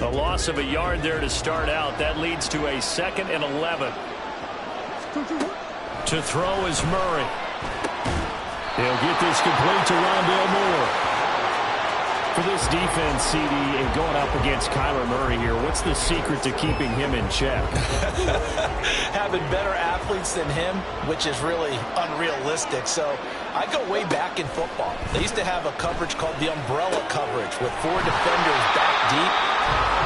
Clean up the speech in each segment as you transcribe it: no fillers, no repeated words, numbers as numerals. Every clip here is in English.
A loss of a yard there to start out. That leads to a 2nd and 11. To throw is Murray. He'll get this complete to Rondale Moore. For this defense, CD, and going up against Kyler Murray here, what's the secret to keeping him in check? Having better athletes than him, which is really unrealistic. So I go way back in football. They used to have a coverage called the umbrella coverage with 4 defenders back deep.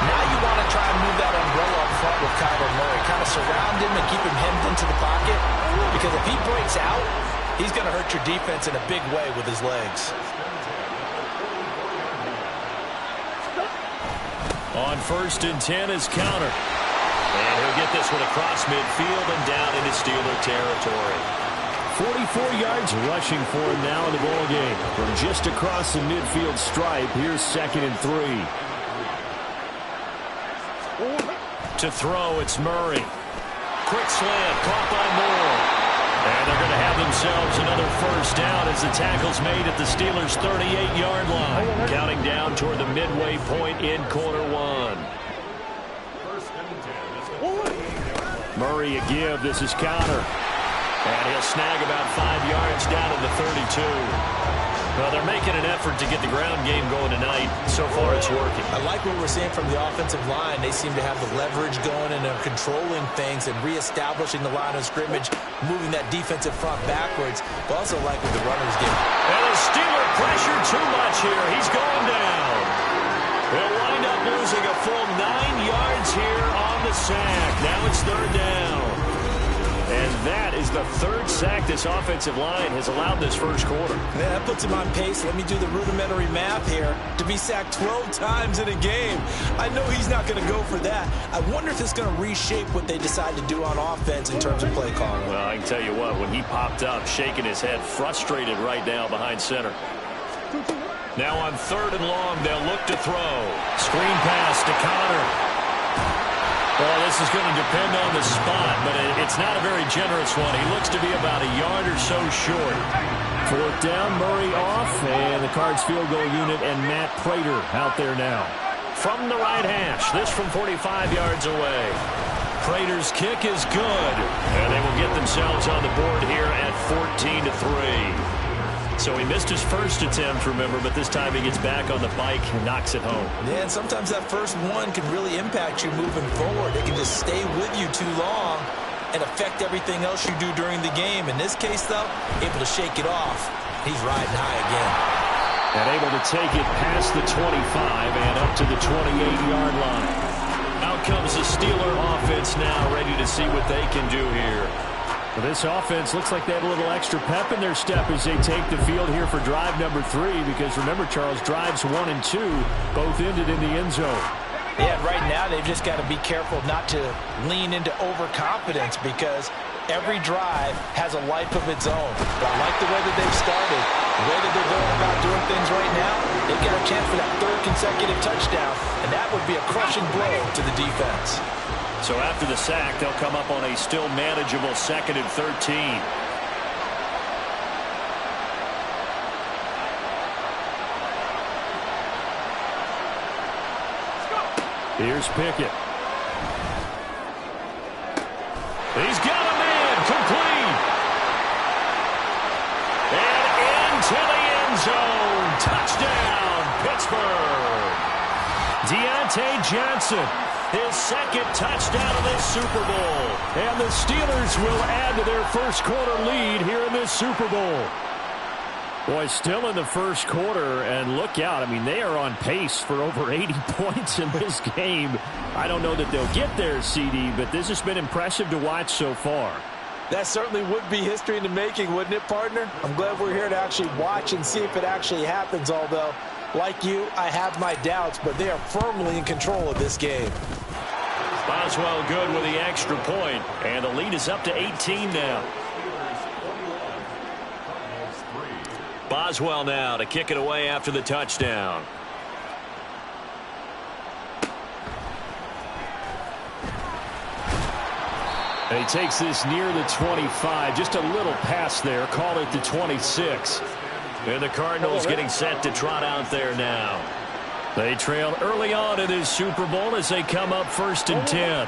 Now you want to try and move that umbrella up front with Kyler Murray. Kind of surround him and keep him hemmed into the pocket. Because if he breaks out, he's going to hurt your defense in a big way with his legs. On 1st and 10 is counter. And he'll get this one across midfield and down into Steeler territory. 44 yards rushing for him now in the ball game. From just across the midfield stripe, here's 2nd and 3. To throw, it's Murray. Quick slant, caught by Moore. And they're going to have themselves another 1st down as the tackle's made at the Steelers' 38-yard line. Counting down toward the midway point in quarter 1. Murray a give. This is counter. And he'll snag about 5 yards down at the 32. Well, they're making an effort to get the ground game going tonight. So far, it's working. I like what we're seeing from the offensive line. They seem to have the leverage going, and they're controlling things and reestablishing the line of scrimmage, moving that defensive front backwards. But also like what the runners get. And the Steeler pressure too much here. He's going down. They'll wind up losing a full 9 yards here on the sack. Now it's 3rd down. And that is the 3rd sack this offensive line has allowed this first quarter. Yeah, that puts him on pace. Let me do the rudimentary math here. To be sacked 12 times in a game. I know he's not going to go for that. I wonder if it's going to reshape what they decide to do on offense in terms of play calling. Well, I can tell you what, when he popped up, shaking his head, frustrated right now behind center. Now on 3rd and long, they'll look to throw. Screen pass to Connor. Well, this is going to depend on the spot, but it's not a very generous one. He looks to be about a yard or so short. 4th down, Murray off, and the Cards field goal unit and Matt Prater out there now. From the right hash, this from 45 yards away. Prater's kick is good, and they will get themselves on the board here at 14-3. So he missed his first attempt, remember, but this time he gets back on the bike and knocks it home. Yeah, and sometimes that first one can really impact you moving forward. It can just stay with you too long and affect everything else you do during the game. In this case, though, able to shake it off. He's riding high again. And able to take it past the 25 and up to the 28-yard line. Out comes the Steeler offense now, ready to see what they can do here. Well, this offense looks like they have a little extra pep in their step as they take the field here for drive number 3, because remember, Charles, drives 1 and 2 both ended in the end zone. Yeah, right now they've just got to be careful not to lean into overconfidence, because every drive has a life of its own. But I like the way that they've started, the way that they're going about doing things right now. They've got a chance for that 3rd consecutive touchdown, and that would be a crushing blow to the defense. So after the sack, they'll come up on a still manageable 2nd and 13. Here's Pickett. He's got a man, complete. And into the end zone. Touchdown, Pittsburgh. Deontay Johnson. His 2nd touchdown of this Super Bowl. And the Steelers will add to their first quarter lead here in this Super Bowl. Boy, still in the first quarter, and look out. I mean, they are on pace for over 80 points in this game. I don't know that they'll get there, CD, but this has been impressive to watch so far. That certainly would be history in the making, wouldn't it, partner? I'm glad we're here to actually watch and see if it actually happens, although, like you, I have my doubts, but they are firmly in control of this game. Boswell good with the extra point, and the lead is up to 18 now. Boswell now to kick it away after the touchdown. And he takes this near the 25, just a little pass there, call it the 26. And the Cardinals getting set to trot out there now. They trail early on in this Super Bowl as they come up 1st and 10.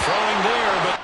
Throwing there, but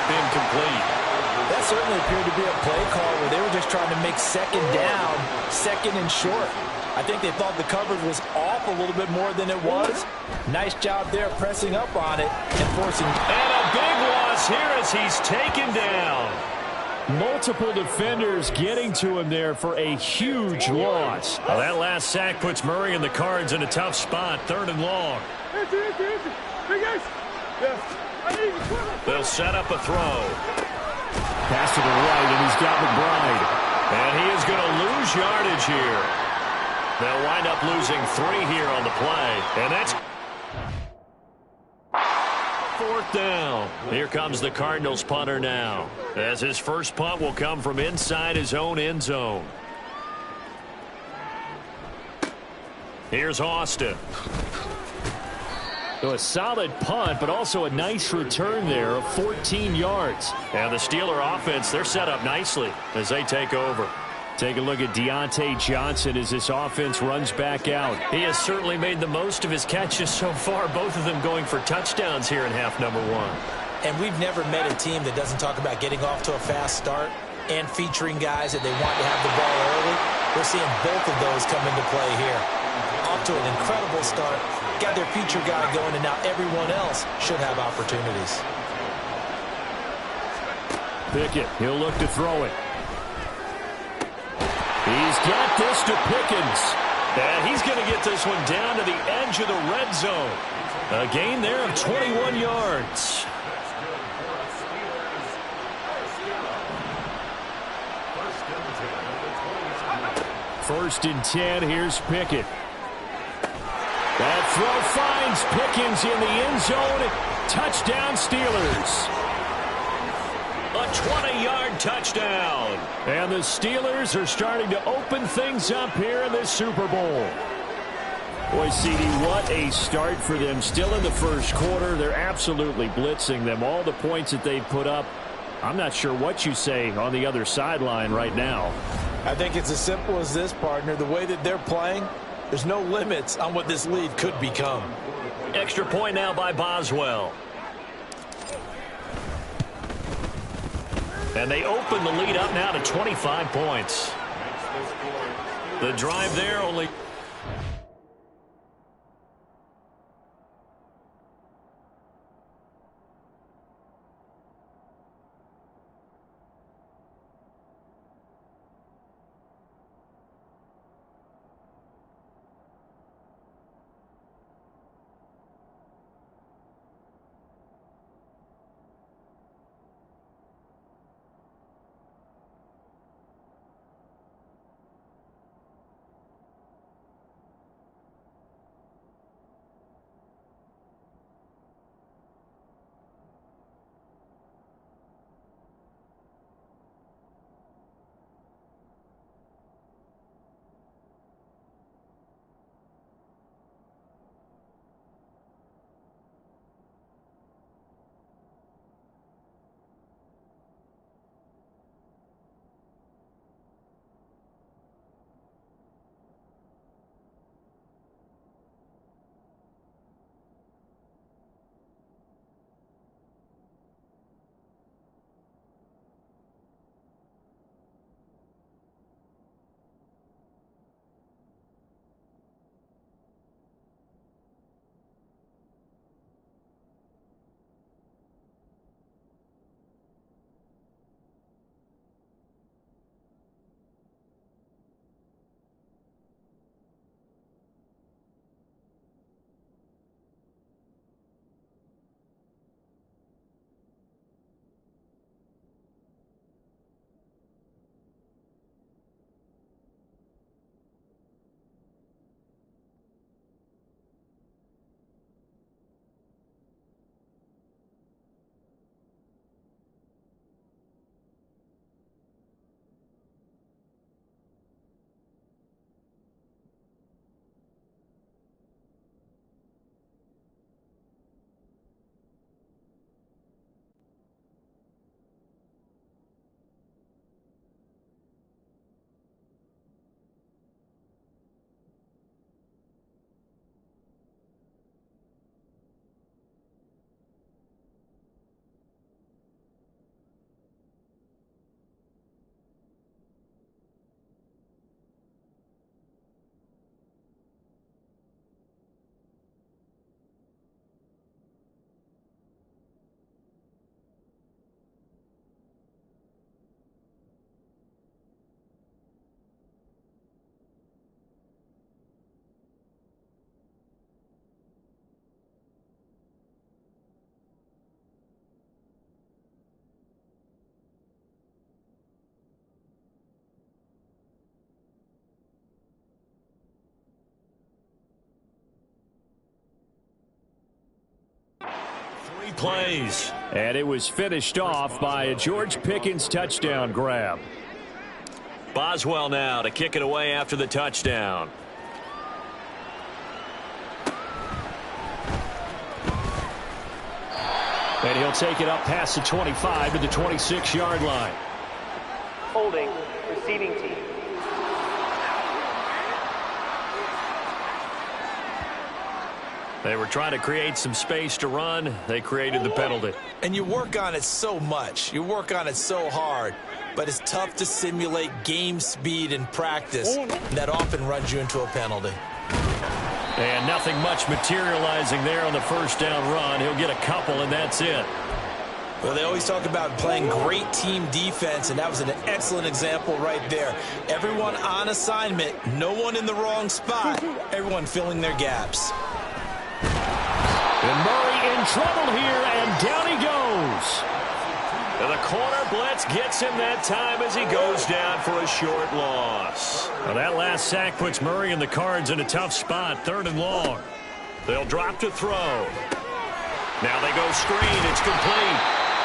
incomplete. That certainly appeared to be a play call where they were just trying to make 2nd down, 2nd and short. I think they thought the coverage was off a little bit more than it was. Nice job there pressing up on it and forcing. And a big loss here as he's taken down. Multiple defenders getting to him there for a huge loss. Well, that last sack puts Murray and the Cards in a tough spot, 3rd and long. They'll set up a throw. Pass to the right, and he's got McBride. And he is going to lose yardage here. They'll wind up losing 3 here on the play. And that's 4th down. Here comes the Cardinals punter now, as his first punt will come from inside his own end zone. Here's Austin. So a solid punt, but also a nice return there of 14 yards. And the Steeler offense, they're set up nicely as they take over. Take a look at Deontay Johnson as this offense runs back out. He has certainly made the most of his catches so far, both of them going for touchdowns here in half number 1. And we've never met a team that doesn't talk about getting off to a fast start and featuring guys that they want to have the ball early. We're seeing both of those come into play here. Off to an incredible start. Got their feature guy going, and now everyone else should have opportunities. Pickett, he'll look to throw it. He's got this to Pickens. And he's going to get this one down to the edge of the red zone. A gain there of 21 yards. First and 10, here's Pickett. That throw finds Pickens in the end zone. Touchdown, Steelers. A 20-yard touchdown. And the Steelers are starting to open things up here in this Super Bowl. Boy, CD, what a start for them. Still in the first quarter. They're absolutely blitzing them. All the points that they've put up, I'm not sure what you say on the other sideline right now. I think it's as simple as this, partner. The way that they're playing, there's no limits on what this lead could become. Extra point now by Boswell. And they open the lead up now to 25 points. The drive there only... Plays. And it was finished off by a George Pickens touchdown grab. Boswell now to kick it away after the touchdown. And he'll take it up past the 25 to the 26-yard line. Holding, receiving team. They were trying to create some space to run. They created the penalty. And you work on it so much. You work on it so hard. But it's tough to simulate game speed in practice. That often runs you into a penalty. And nothing much materializing there on the first down run. He'll get a couple, and that's it. Well, they always talk about playing great team defense, and that was an excellent example right there. Everyone on assignment, no one in the wrong spot, everyone filling their gaps. And Murray in trouble here, and down he goes. And the corner blitz gets him that time as he goes down for a short loss. Well, that last sack puts Murray and the Cards in a tough spot, 3rd and long. They'll drop to throw. Now they go screen. It's complete.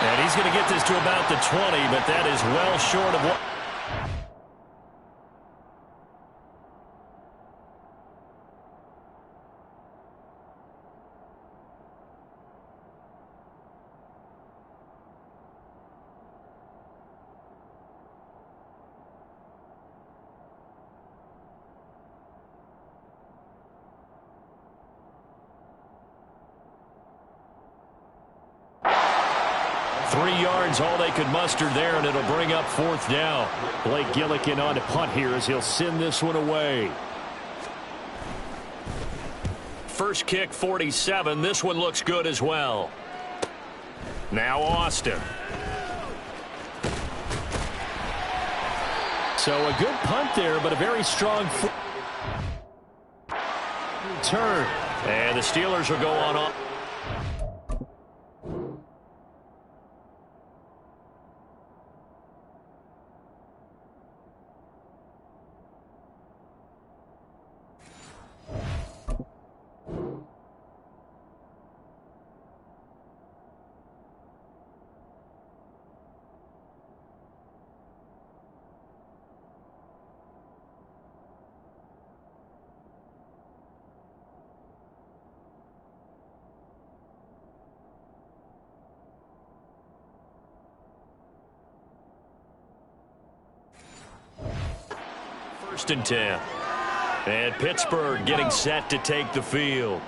And he's going to get this to about the 20, but that is well short of what... 3 yards, all they could muster there, and it'll bring up 4th down. Blake Gillikin on to punt here as he'll send this one away. First kick, 47. This one looks good as well. Now Austin. So a good punt there, but a very strong turn. And the Steelers will go on. First and 10. And Pittsburgh getting set to take the field.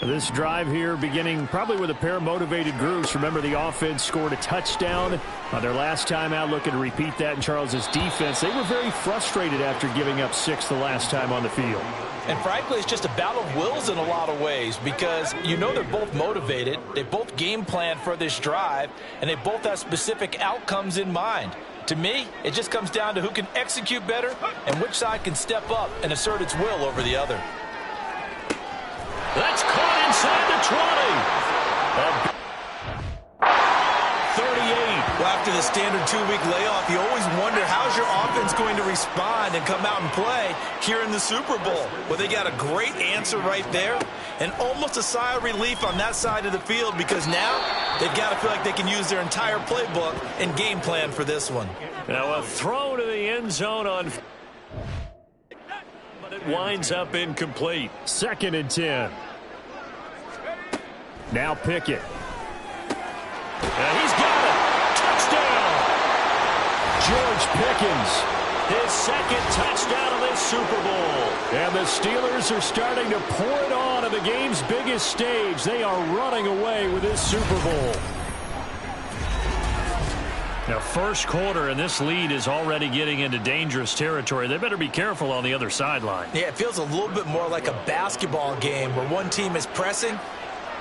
This drive here beginning probably with a pair of motivated groups. Remember, the offense scored a touchdown on their last time out, looking to repeat that in Charles's defense. They were very frustrated after giving up 6 the last time on the field. And frankly, it's just a battle of wills in a lot of ways, because you know they're both motivated, they both game plan for this drive, and they both have specific outcomes in mind. To me, it just comes down to who can execute better and which side can step up and assert its will over the other. That's caught inside the 20. 38. Well, after the standard 2-week layoff, you always wonder how's your offense going to respond and come out and play here in the Super Bowl. Well, they got a great answer right there and almost a sigh of relief on that side of the field, because now they've got to feel like they can use their entire playbook and game plan for this one. Now a throw to the end zone on, but it winds up incomplete. 2nd and 10. Now Pickett. And he's got it. Touchdown. George Pickens, his 2nd touchdown of this Super Bowl. And the Steelers are starting to pour it on the game's biggest stage. They are running away with this Super Bowl. Now, first quarter, and this lead is already getting into dangerous territory. They better be careful on the other sideline. Yeah, it feels a little bit more like a basketball game where one team is pressing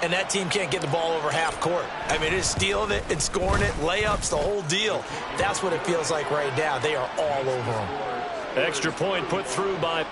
and that team can't get the ball over half court. I mean, it's stealing it and scoring it, layups, the whole deal. That's what it feels like right now. They are all over them. Extra point put through by...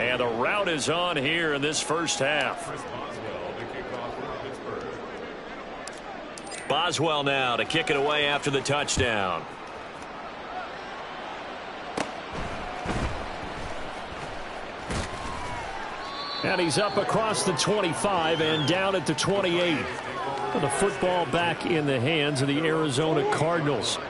And the route is on here in this first half. Boswell now to kick it away after the touchdown. And he's up across the 25 and down at the 28. The football back in the hands of the Arizona Cardinals.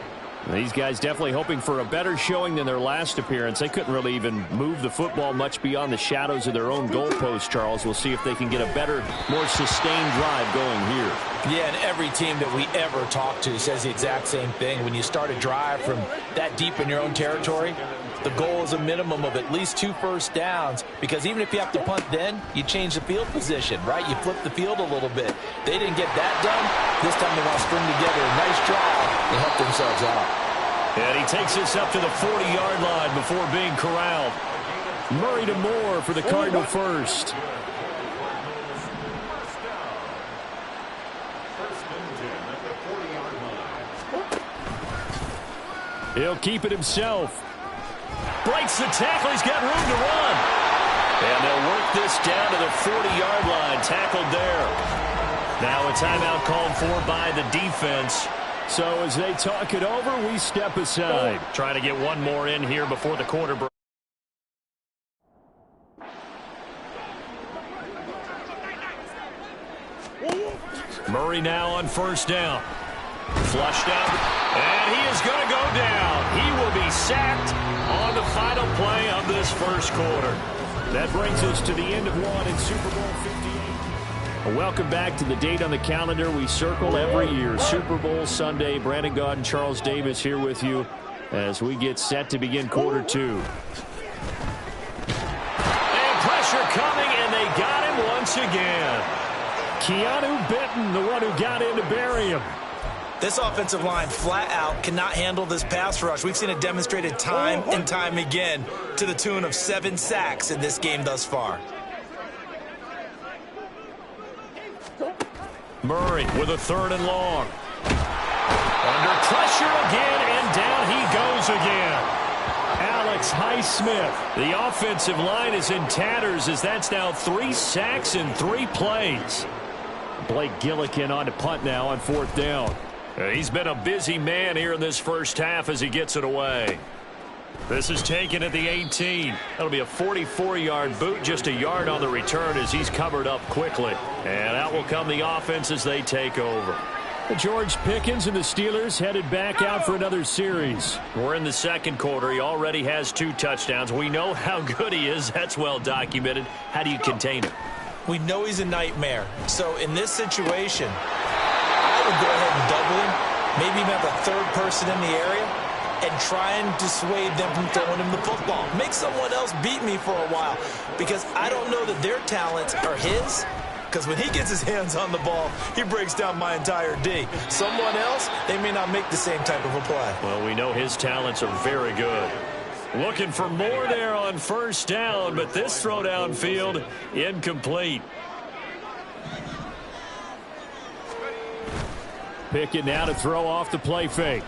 These guys definitely hoping for a better showing than their last appearance. They couldn't really even move the football much beyond the shadows of their own goalpost, Charles. We'll see if they can get a better, more sustained drive going here. Yeah, and every team that we ever talk to says the exact same thing. When you start a drive from that deep in your own territory, the goal is a minimum of at least 2 first downs, because even if you have to punt then, you change the field position, right? You flip the field a little bit. They didn't get that done. This time they want to string together a nice drive and help themselves out. And he takes us up to the 40-yard line before being corralled. Murray to Moore for the Cardinal first. He'll keep it himself. Breaks the tackle. He's got room to run. And they'll work this down to the 40-yard line. Tackled there. Now a timeout called for by the defense. So as they talk it over, we step aside. Trying to get one more in here before the quarter break. Murray now on first down. Flushed out, and he is going to go down. He will be sacked on the final play of this first quarter. That brings us to the end of one in Super Bowl 58. Welcome back to the date on the calendar we circle every year. Super Bowl Sunday. Brandon Gaud and Charles Davis here with you as we get set to begin quarter two. And pressure coming, and they got him once again. Keanu Benton, the one who got in to bury him. This offensive line flat out cannot handle this pass rush. We've seen it demonstrated time and time again to the tune of 7 sacks in this game thus far. Murray with a 3rd and long. Under pressure again, and down he goes again. Alex Highsmith. The offensive line is in tatters as that's now 3 sacks in 3 plays. Blake Gillikin on to punt now on 4th down. He's been a busy man here in this first half as he gets it away. This is taken at the 18. That'll be a 44-yard boot, just a yard on the return as he's covered up quickly. And out will come the offense as they take over. George Pickens and the Steelers headed back out for another series. We're in the second quarter. He already has 2 touchdowns. We know how good he is. That's well documented. How do you contain him? We know he's a nightmare. So in this situation, I would go ahead and double him, maybe even have a 3rd person in the area, and try and dissuade them from throwing him the football. Make someone else beat me for a while, because I don't know that their talents are his, because when he gets his hands on the ball, he breaks down my entire D. Someone else, they may not make the same type of a play. Well, we know his talents are very good. Looking for more there on first down, but this throw downfield incomplete. Pickett now to throw off the play fake.